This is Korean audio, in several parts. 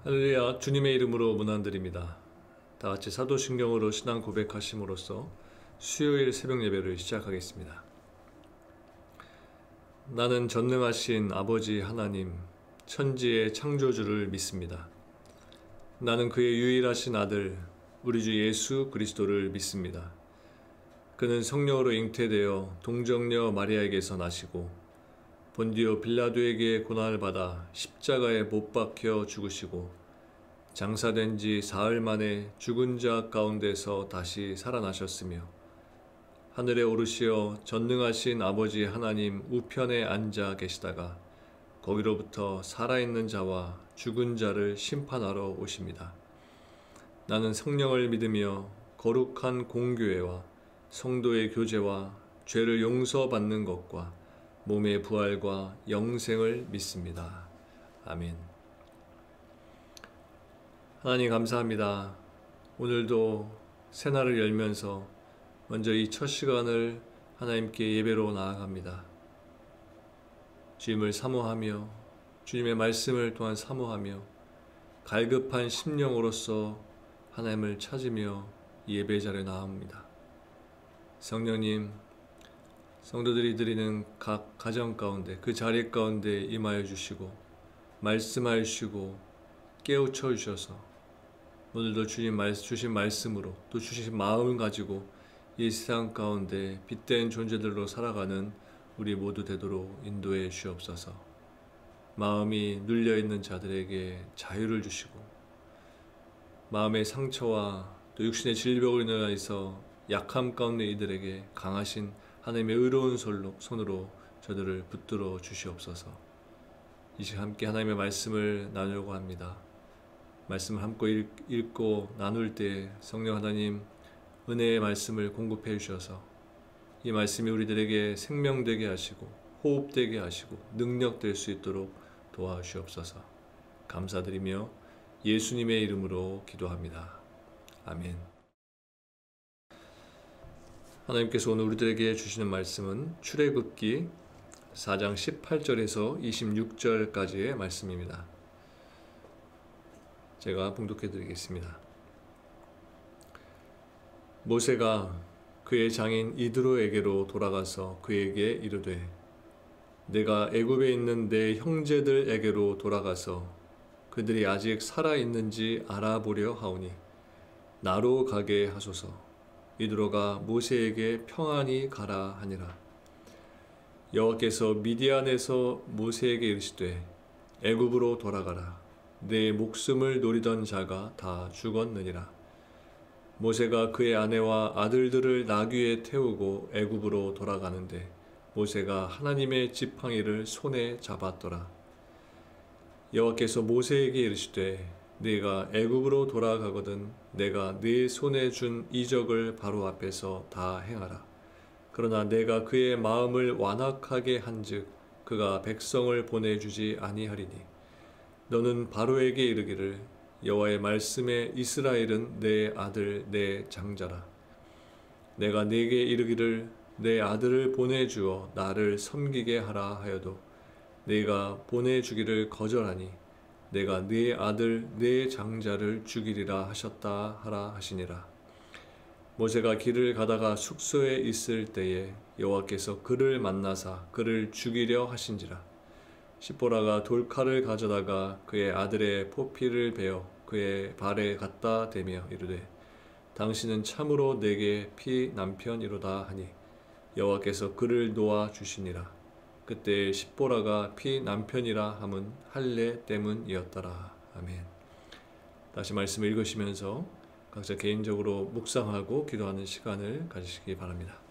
할렐루야, 주님의 이름으로 문안드립니다. 다 같이 사도신경으로 신앙 고백하심으로써 수요일 새벽 예배를 시작하겠습니다. 나는 전능하신 아버지 하나님, 천지의 창조주를 믿습니다. 나는 그의 유일하신 아들, 우리 주 예수 그리스도를 믿습니다. 그는 성령으로 잉태되어 동정녀 마리아에게서 나시고 본디오 빌라도에게 고난을 받아 십자가에 못 박혀 죽으시고 장사된 지 사흘 만에 죽은 자 가운데서 다시 살아나셨으며 하늘에 오르시어 전능하신 아버지 하나님 우편에 앉아 계시다가 거기로부터 살아있는 자와 죽은 자를 심판하러 오십니다. 나는 성령을 믿으며 거룩한 공교회와 성도의 교제와 죄를 용서받는 것과 몸의 부활과 영생을 믿습니다. 아멘. 하나님 감사합니다. 오늘도 새날을 열면서 먼저 이 첫 시간을 하나님께 예배로 나아갑니다. 주님을 사모하며 주님의 말씀을 또한 사모하며 갈급한 심령으로서 하나님을 찾으며 예배 자리에 나옵니다. 성령님, 성도들이 드리는 각 가정 가운데 그 자리 가운데 임하여 주시고 말씀하여 주시고 깨우쳐 주셔서 오늘도 주님 주신 말씀으로 또 주신 마음을 가지고 이 세상 가운데 빛된 존재들로 살아가는 우리 모두 되도록 인도해 주시옵소서. 마음이 눌려있는 자들에게 자유를 주시고 마음의 상처와 또 육신의 질병으로 인하여서 약함 가운데 이들에게 강하신 하나님의 의로운 손으로 저들을 붙들어 주시옵소서. 이 시간 함께 하나님의 말씀을 나누려고 합니다. 말씀을 함께 읽고 나눌 때 성령 하나님 은혜의 말씀을 공급해 주셔서 이 말씀이 우리들에게 생명되게 하시고 호흡되게 하시고 능력될 수 있도록 도와주시옵소서. 감사드리며 예수님의 이름으로 기도합니다. 아멘. 하나님께서 오늘 우리들에게 주시는 말씀은 출애굽기 4장 18절에서 26절까지의 말씀입니다. 제가 봉독해 드리겠습니다. 모세가 그의 장인 이드로에게로 돌아가서 그에게 이르되 내가 애굽에 있는 내 형제들에게로 돌아가서 그들이 아직 살아 있는지 알아보려 하오니 나로 가게 하소서. 이드로가 모세에게 평안히 가라 하니라. 여호와께서 미디안에서 모세에게 이르시되 애굽으로 돌아가라. 내 목숨을 노리던 자가 다 죽었느니라. 모세가 그의 아내와 아들들을 나귀에 태우고 애굽으로 돌아가는데 모세가 하나님의 지팡이를 손에 잡았더라. 여호와께서 모세에게 이르시되 네가 애굽으로 돌아가거든 내가 네 손에 준 이적을 바로 앞에서 다 행하라. 그러나 내가 그의 마음을 완악하게 한즉 그가 백성을 보내주지 아니하리니 너는 바로에게 이르기를 여호와의 말씀에 이스라엘은 내 아들 내 장자라. 내가 네게 이르기를 내 아들을 보내주어 나를 섬기게 하라 하여도 네가 보내주기를 거절하니 내가 네 아들 네 장자를 죽이리라 하셨다 하라 하시니라. 모세가 길을 가다가 숙소에 있을 때에 여호와께서 그를 만나사 그를 죽이려 하신지라. 시보라가 돌칼을 가져다가 그의 아들의 포피를 베어 그의 발에 갖다 대며 이르되 당신은 참으로 내게 피 남편이로다 하니 여호와께서 그를 놓아 주시니라. 그때 십보라가 피 남편이라 함은 할례 때문이었더라. 아멘. 다시 말씀 읽으시면서 각자 개인적으로 묵상하고 기도하는 시간을 가지시기 바랍니다.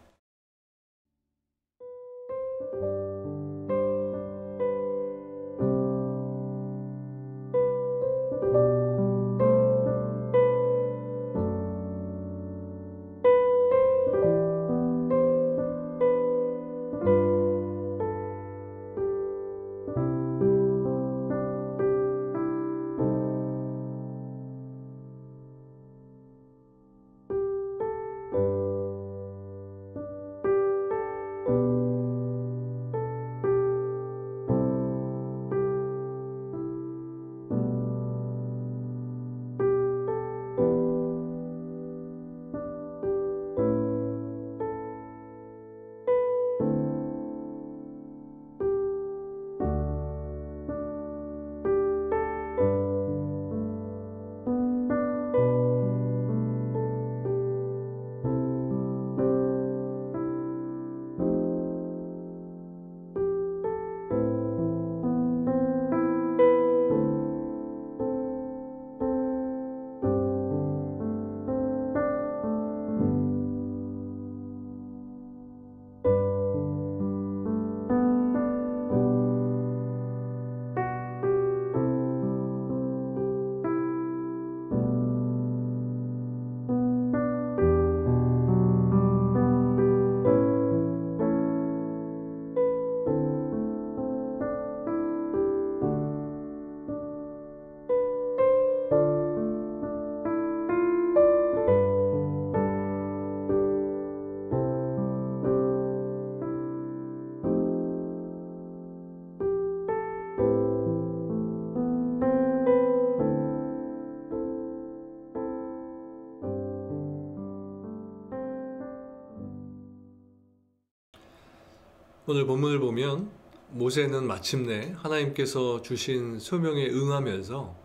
오늘 본문을 보면 모세는 마침내 하나님께서 주신 소명에 응하면서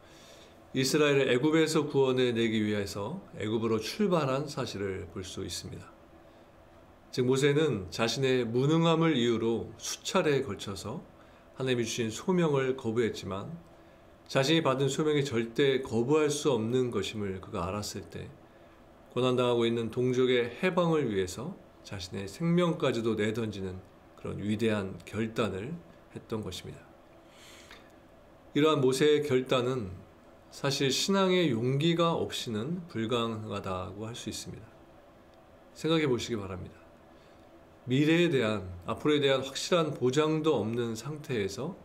이스라엘을 애굽에서 구원해 내기 위해서 애굽으로 출발한 사실을 볼 수 있습니다. 즉 모세는 자신의 무능함을 이유로 수차례에 걸쳐서 하나님이 주신 소명을 거부했지만 자신이 받은 소명이 절대 거부할 수 없는 것임을 그가 알았을 때 고난당하고 있는 동족의 해방을 위해서 자신의 생명까지도 내던지는 그런 위대한 결단을 했던 것입니다. 이러한 모세의 결단은 사실 신앙의 용기가 없이는 불가능하다고 할 수 있습니다. 생각해 보시기 바랍니다. 미래에 대한, 앞으로에 대한 확실한 보장도 없는 상태에서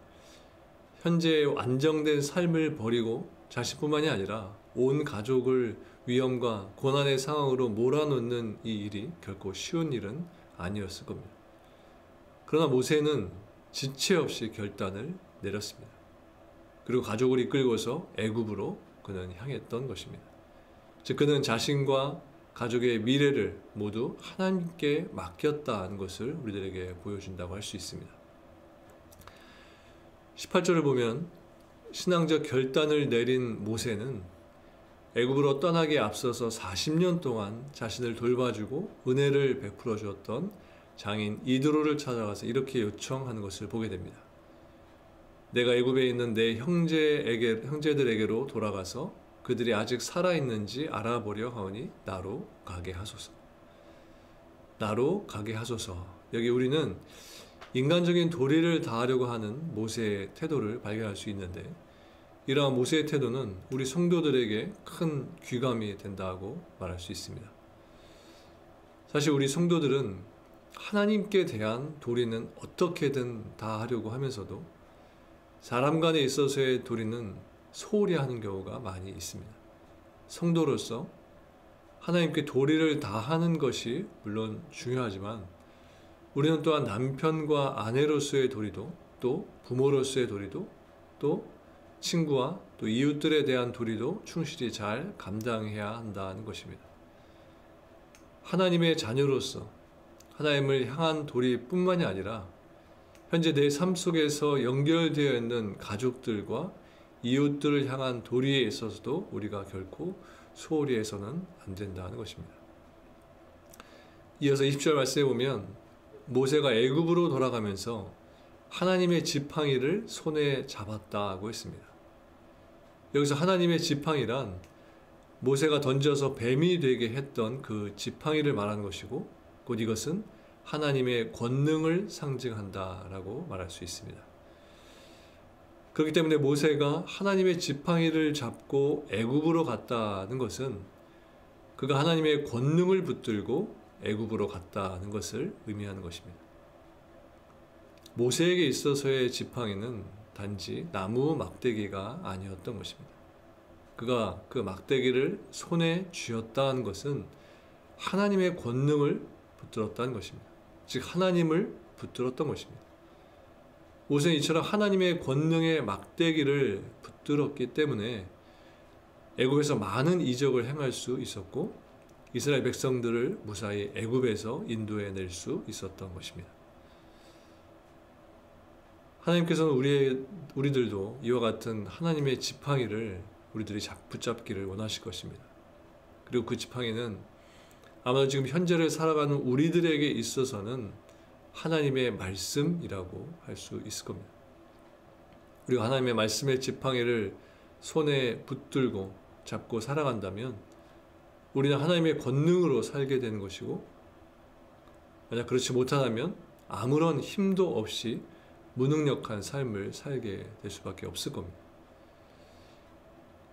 현재의 안정된 삶을 버리고 자신뿐만이 아니라 온 가족을 위험과 고난의 상황으로 몰아넣는 이 일이 결코 쉬운 일은 아니었을 겁니다. 그러나 모세는 지체 없이 결단을 내렸습니다. 그리고 가족을 이끌고서 애굽으로 그는 향했던 것입니다. 즉 그는 자신과 가족의 미래를 모두 하나님께 맡겼다는 것을 우리들에게 보여준다고 할 수 있습니다. 18절을 보면 신앙적 결단을 내린 모세는 애굽으로 떠나기에 앞서서 40년 동안 자신을 돌봐주고 은혜를 베풀어 주었던 장인 이드로를 찾아가서 이렇게 요청하는 것을 보게 됩니다. 내가 애굽에 있는 내 형제들에게로 돌아가서 그들이 아직 살아있는지 알아보려 하오니 나로 가게 하소서. 나로 가게 하소서. 여기 우리는 인간적인 도리를 다하려고 하는 모세의 태도를 발견할 수 있는데 이러한 모세의 태도는 우리 성도들에게 큰 귀감이 된다고 말할 수 있습니다. 사실 우리 성도들은 하나님께 대한 도리는 어떻게든 다 하려고 하면서도 사람 간에 있어서의 도리는 소홀히 하는 경우가 많이 있습니다. 성도로서 하나님께 도리를 다하는 것이 물론 중요하지만 우리는 또한 남편과 아내로서의 도리도 또 부모로서의 도리도 또 친구와 또 이웃들에 대한 도리도 충실히 잘 감당해야 한다는 것입니다. 하나님의 자녀로서 하나님을 향한 도리뿐만이 아니라 현재 내 삶 속에서 연결되어 있는 가족들과 이웃들을 향한 도리에 있어서도 우리가 결코 소홀히 해서는 안 된다는 것입니다. 이어서 20절 말씀에 보면 모세가 애굽으로 돌아가면서 하나님의 지팡이를 손에 잡았다고 했습니다. 여기서 하나님의 지팡이란 모세가 던져서 뱀이 되게 했던 그 지팡이를 말하는 것이고 곧 이것은 하나님의 권능을 상징한다라고 말할 수 있습니다. 그렇기 때문에 모세가 하나님의 지팡이를 잡고 애굽으로 갔다는 것은 그가 하나님의 권능을 붙들고 애굽으로 갔다는 것을 의미하는 것입니다. 모세에게 있어서의 지팡이는 단지 나무 막대기가 아니었던 것입니다. 그가 그 막대기를 손에 쥐었다는 것은 하나님의 권능을 붙들었다는 것입니다. 즉 하나님을 붙들었던 것입니다. 모세는 이처럼 하나님의 권능의 막대기를 붙들었기 때문에 애굽에서 많은 이적을 행할 수 있었고 이스라엘 백성들을 무사히 애굽에서 인도해낼 수 있었던 것입니다. 하나님께서는 우리들도 이와 같은 하나님의 지팡이를 우리들이 붙잡기를 원하실 것입니다. 그리고 그 지팡이는 아마도 지금 현재를 살아가는 우리들에게 있어서는 하나님의 말씀이라고 할 수 있을 겁니다. 우리가 하나님의 말씀의 지팡이를 손에 붙들고 잡고 살아간다면 우리는 하나님의 권능으로 살게 되는 것이고 만약 그렇지 못하다면 아무런 힘도 없이 무능력한 삶을 살게 될 수밖에 없을 겁니다.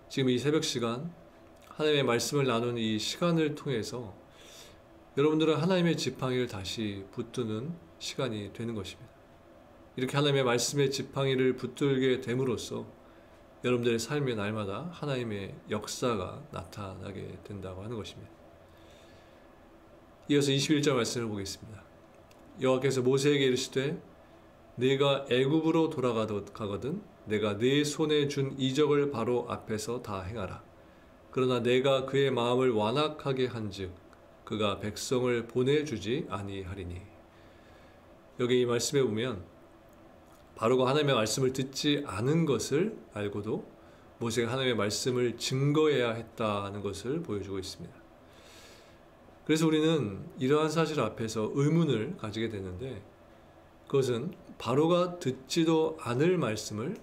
지금 이 새벽 시간 하나님의 말씀을 나누는 이 시간을 통해서 여러분들은 하나님의 지팡이를 다시 붙드는 시간이 되는 것입니다. 이렇게 하나님의 말씀의 지팡이를 붙들게 됨으로써 여러분들의 삶의 날마다 하나님의 역사가 나타나게 된다고 하는 것입니다. 이어서 21절 말씀을 보겠습니다. 여호와께서 모세에게 이르시되 네가 애굽으로 돌아가거든 내가 네 손에 준 이적을 바로 앞에서 다 행하라. 그러나 내가 그의 마음을 완악하게 한즉 그가 백성을 보내주지 아니하리니. 여기 이 말씀에 보면 바로가 하나님의 말씀을 듣지 않은 것을 알고도 모세가 하나님의 말씀을 증거해야 했다는 것을 보여주고 있습니다. 그래서 우리는 이러한 사실 앞에서 의문을 가지게 되는데, 그것은 바로가 듣지도 않을 말씀을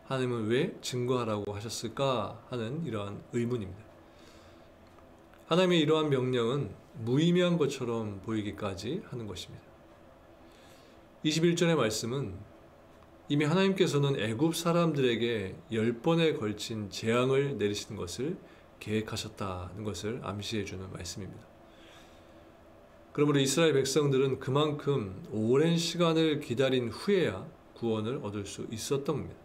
하나님은 왜 증거하라고 하셨을까 하는 이러한 의문입니다. 하나님의 이러한 명령은 무의미한 것처럼 보이기까지 하는 것입니다. 21절의 말씀은 이미 하나님께서는 애굽 사람들에게 10번에 걸친 재앙을 내리시는 것을 계획하셨다는 것을 암시해 주는 말씀입니다. 그러므로 이스라엘 백성들은 그만큼 오랜 시간을 기다린 후에야 구원을 얻을 수 있었던 겁니다.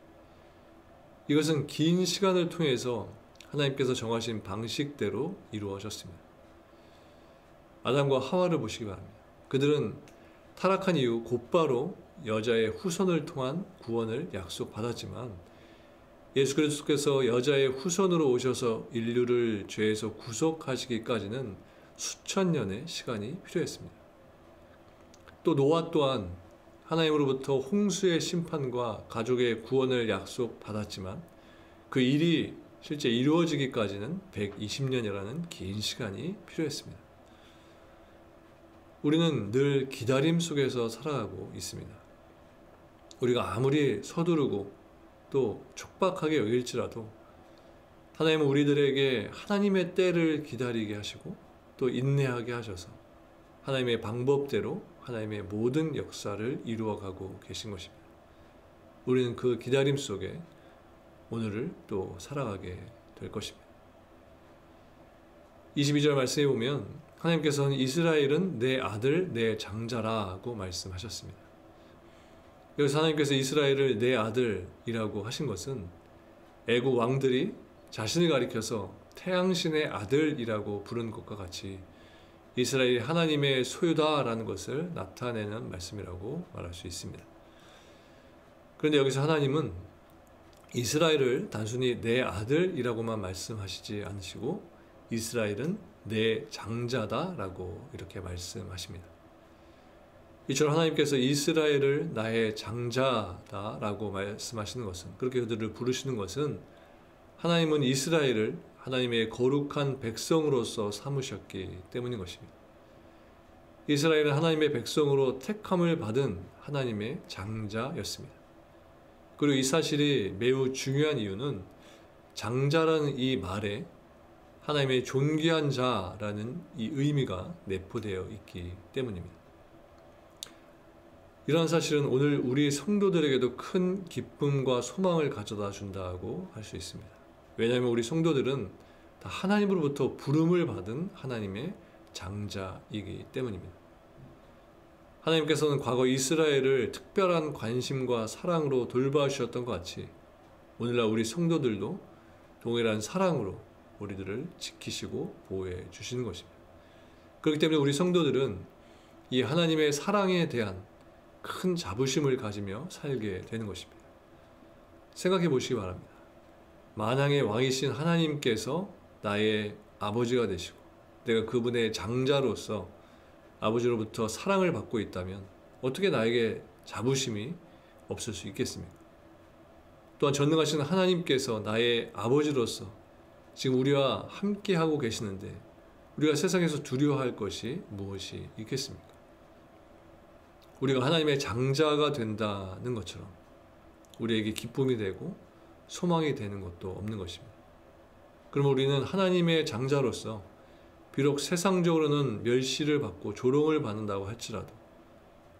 이것은 긴 시간을 통해서 하나님께서 정하신 방식대로 이루어졌습니다. 아담과 하와를 보시기 바랍니다. 그들은 타락한 이후 곧바로 여자의 후손을 통한 구원을 약속받았지만, 예수 그리스도께서 여자의 후손으로 오셔서 인류를 죄에서 구속하시기까지는 수천 년의 시간이 필요했습니다. 또 노아 또한 하나님으로부터 홍수의 심판과 가족의 구원을 약속받았지만 그 일이 실제 이루어지기까지는 120년이라는 긴 시간이 필요했습니다. 우리는 늘 기다림 속에서 살아가고 있습니다. 우리가 아무리 서두르고 또 촉박하게 여길지라도 하나님은 우리들에게 하나님의 때를 기다리게 하시고 또 인내하게 하셔서 하나님의 방법대로 하나님의 모든 역사를 이루어가고 계신 것입니다. 우리는 그 기다림 속에 오늘을 또 살아가게 될 것입니다. 22절 말씀에 보면 하나님께서는 이스라엘은 내 아들, 내 장자라고 말씀하셨습니다. 여기서 하나님께서 이스라엘을 내 아들이라고 하신 것은 애국 왕들이 자신을 가리켜서 태양신의 아들이라고 부른 것과 같이 이스라엘이 하나님의 소유다라는 것을 나타내는 말씀이라고 말할 수 있습니다. 그런데 여기서 하나님은 이스라엘을 단순히 내 아들이라고만 말씀하시지 않으시고 이스라엘은 내 장자다라고 이렇게 말씀하십니다. 이처럼 하나님께서 이스라엘을 나의 장자다라고 말씀하시는 것은, 그렇게 그들을 부르시는 것은 하나님은 이스라엘을 하나님의 거룩한 백성으로서 삼으셨기 때문인 것입니다. 이스라엘은 하나님의 백성으로 택함을 받은 하나님의 장자였습니다. 그리고 이 사실이 매우 중요한 이유는 장자라는 이 말에 하나님의 존귀한 자라는 이 의미가 내포되어 있기 때문입니다. 이러한 사실은 오늘 우리 성도들에게도 큰 기쁨과 소망을 가져다 준다고 할 수 있습니다. 왜냐하면 우리 성도들은 다 하나님으로부터 부름을 받은 하나님의 장자이기 때문입니다. 하나님께서는 과거 이스라엘을 특별한 관심과 사랑으로 돌봐주셨던 것 같이 오늘날 우리 성도들도 동일한 사랑으로 우리들을 지키시고 보호해 주시는 것입니다. 그렇기 때문에 우리 성도들은 이 하나님의 사랑에 대한 큰 자부심을 가지며 살게 되는 것입니다. 생각해 보시기 바랍니다. 만왕의 왕이신 하나님께서 나의 아버지가 되시고 내가 그분의 장자로서 아버지로부터 사랑을 받고 있다면 어떻게 나에게 자부심이 없을 수 있겠습니까? 또한 전능하신 하나님께서 나의 아버지로서 지금 우리와 함께하고 계시는데 우리가 세상에서 두려워할 것이 무엇이 있겠습니까? 우리가 하나님의 장자가 된다는 것처럼 우리에게 기쁨이 되고 소망이 되는 것도 없는 것입니다. 그럼 우리는 하나님의 장자로서 비록 세상적으로는 멸시를 받고 조롱을 받는다고 할지라도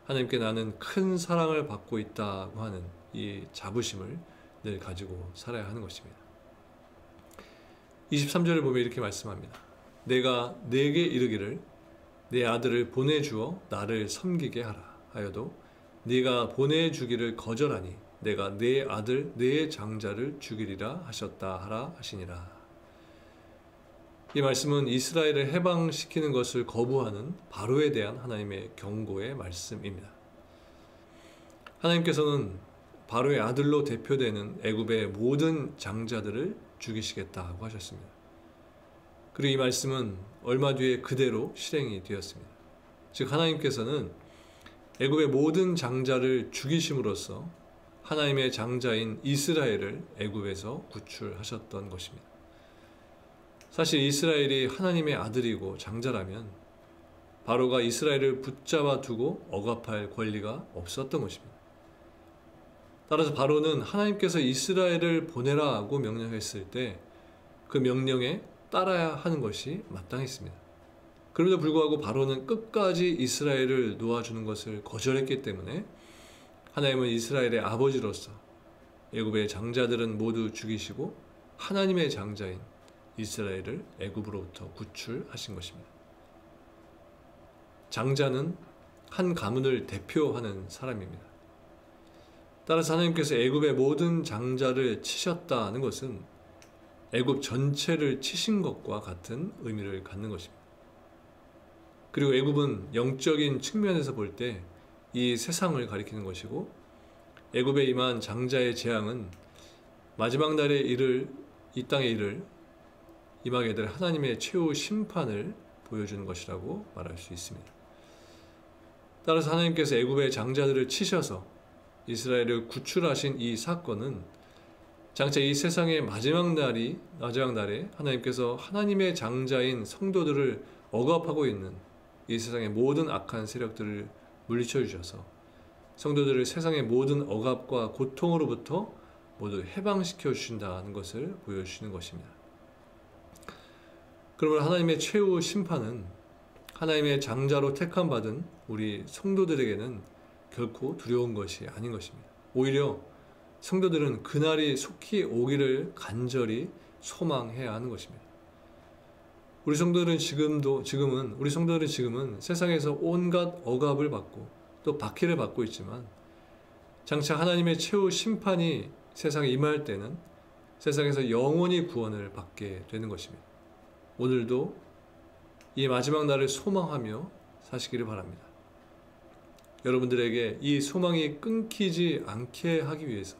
하나님께 나는 큰 사랑을 받고 있다고 하는 이 자부심을 늘 가지고 살아야 하는 것입니다. 23절을 보면 이렇게 말씀합니다. 내가 네게 이르기를 내 아들을 보내주어 나를 섬기게 하라 하여도 네가 보내주기를 거절하니 내가 네 아들 네 장자를 죽이리라 하셨다 하라 하시니라. 이 말씀은 이스라엘을 해방시키는 것을 거부하는 바로에 대한 하나님의 경고의 말씀입니다. 하나님께서는 바로의 아들로 대표되는 애굽의 모든 장자들을 죽이시겠다고 하셨습니다. 그리고 이 말씀은 얼마 뒤에 그대로 실행이 되었습니다. 즉 하나님께서는 애굽의 모든 장자를 죽이심으로써 하나님의 장자인 이스라엘을 애굽에서 구출하셨던 것입니다. 사실 이스라엘이 하나님의 아들이고 장자라면 바로가 이스라엘을 붙잡아 두고 억압할 권리가 없었던 것입니다. 따라서 바로는 하나님께서 이스라엘을 보내라 하고 명령했을 때 그 명령에 따라야 하는 것이 마땅했습니다. 그럼에도 불구하고 바로는 끝까지 이스라엘을 놓아주는 것을 거절했기 때문에 하나님은 이스라엘의 아버지로서 애굽의 장자들은 모두 죽이시고 하나님의 장자인 이스라엘을 애굽으로부터 구출하신 것입니다. 장자는 한 가문을 대표하는 사람입니다. 따라서 하나님께서 애굽의 모든 장자를 치셨다는 것은 애굽 전체를 치신 것과 같은 의미를 갖는 것입니다. 그리고 애굽은 영적인 측면에서 볼 때 이 세상을 가리키는 것이고 애굽에 임한 장자의 재앙은 마지막 날에 이 땅에 임하게 될 하나님의 최후 심판을 보여주는 것이라고 말할 수 있습니다. 따라서 하나님께서 애굽의 장자들을 치셔서 이스라엘을 구출하신 이 사건은 장차 이 세상의 마지막 날에 하나님께서 하나님의 장자인 성도들을 억압하고 있는 이 세상의 모든 악한 세력들을 물리쳐 주셔서 성도들을 세상의 모든 억압과 고통으로부터 모두 해방시켜 주신다는 것을 보여주시는 것입니다. 그러므로 하나님의 최후 심판은 하나님의 장자로 택함받은 우리 성도들에게는 결코 두려운 것이 아닌 것입니다. 오히려 성도들은 그날이 속히 오기를 간절히 소망해야 하는 것입니다. 우리 성도들은 지금은 세상에서 온갖 억압을 받고 또 박해를 받고 있지만 장차 하나님의 최후 심판이 세상에 임할 때는 세상에서 영원히 구원을 받게 되는 것입니다. 오늘도 이 마지막 날을 소망하며 사시기를 바랍니다. 여러분들에게 이 소망이 끊기지 않게 하기 위해서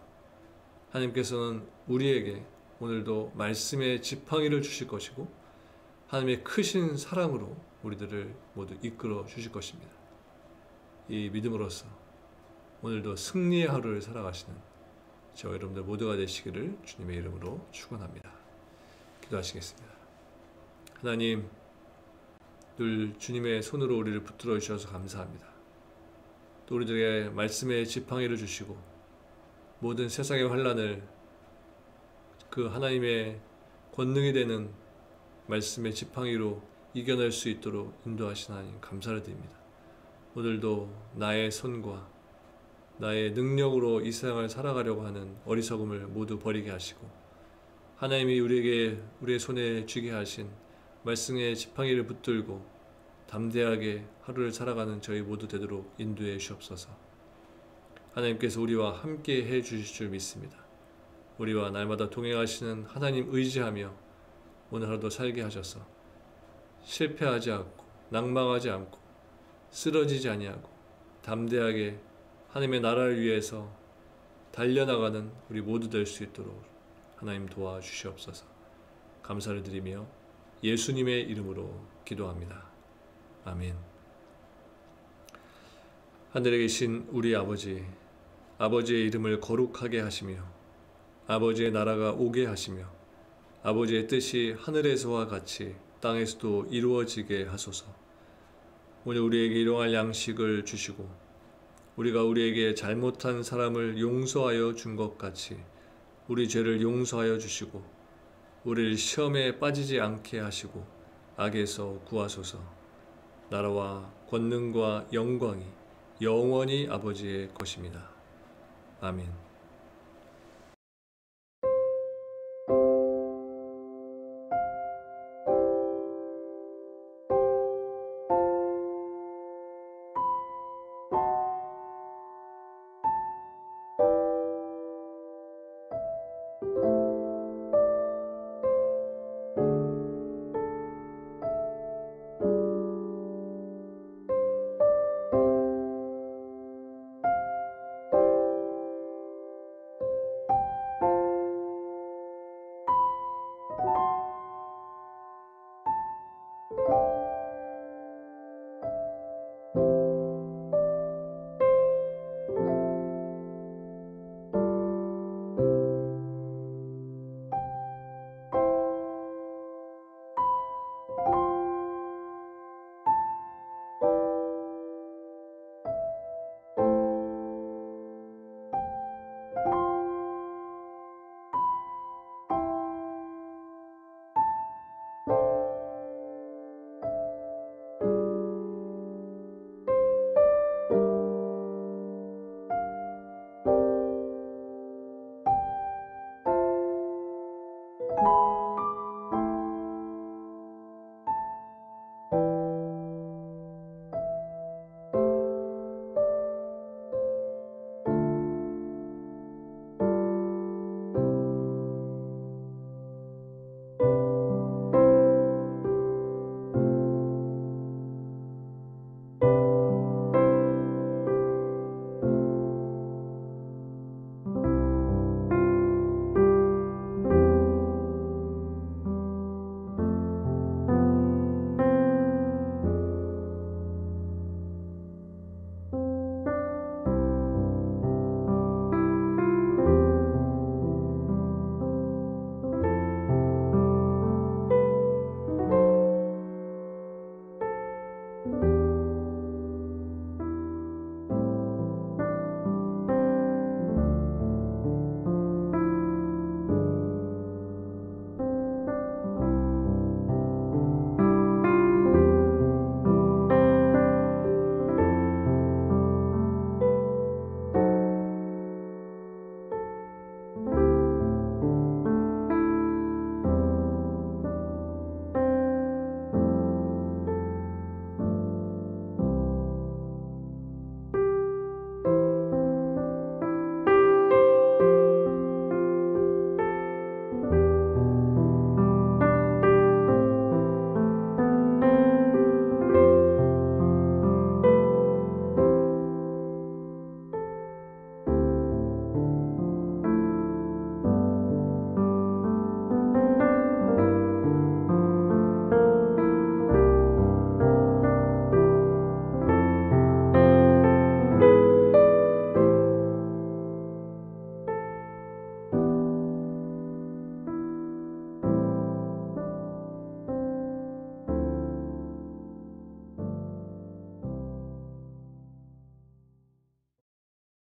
하나님께서는 우리에게 오늘도 말씀의 지팡이를 주실 것이고 하나님의 크신 사랑으로 우리들을 모두 이끌어 주실 것입니다. 이 믿음으로써 오늘도 승리의 하루를 살아가시는 저 여러분들 모두가 되시기를 주님의 이름으로 축원합니다. 기도하시겠습니다. 하나님, 늘 주님의 손으로 우리를 붙들어 주셔서 감사합니다. 또 우리들에게 말씀의 지팡이를 주시고 모든 세상의 환난을 그 하나님의 권능이 되는 말씀의 지팡이로 이겨낼 수 있도록 인도하신 하나님 감사를 드립니다. 오늘도 나의 손과 나의 능력으로 이 세상을 살아가려고 하는 어리석음을 모두 버리게 하시고 하나님이 우리의 손에 쥐게 하신 말씀의 지팡이를 붙들고 담대하게 하루를 살아가는 저희 모두 되도록 인도해 주옵소서. 하나님께서 우리와 함께 해 주실 줄 믿습니다. 우리와 날마다 동행하시는 하나님 의지하며 오늘 하루도 살게 하셔서 실패하지 않고 낭망하지 않고 쓰러지지 아니하고 담대하게 하나님의 나라를 위해서 달려나가는 우리 모두 될 수 있도록 하나님 도와주시옵소서. 감사를 드리며 예수님의 이름으로 기도합니다. 아멘. 하늘에 계신 우리 아버지, 아버지의 이름을 거룩하게 하시며 아버지의 나라가 오게 하시며 아버지의 뜻이 하늘에서와 같이 땅에서도 이루어지게 하소서. 오늘 우리에게 일용할 양식을 주시고 우리가 우리에게 잘못한 사람을 용서하여 준 것 같이 우리 죄를 용서하여 주시고 우리를 시험에 빠지지 않게 하시고 악에서 구하소서. 나라와 권능과 영광이 영원히 아버지의 것입니다. 아멘.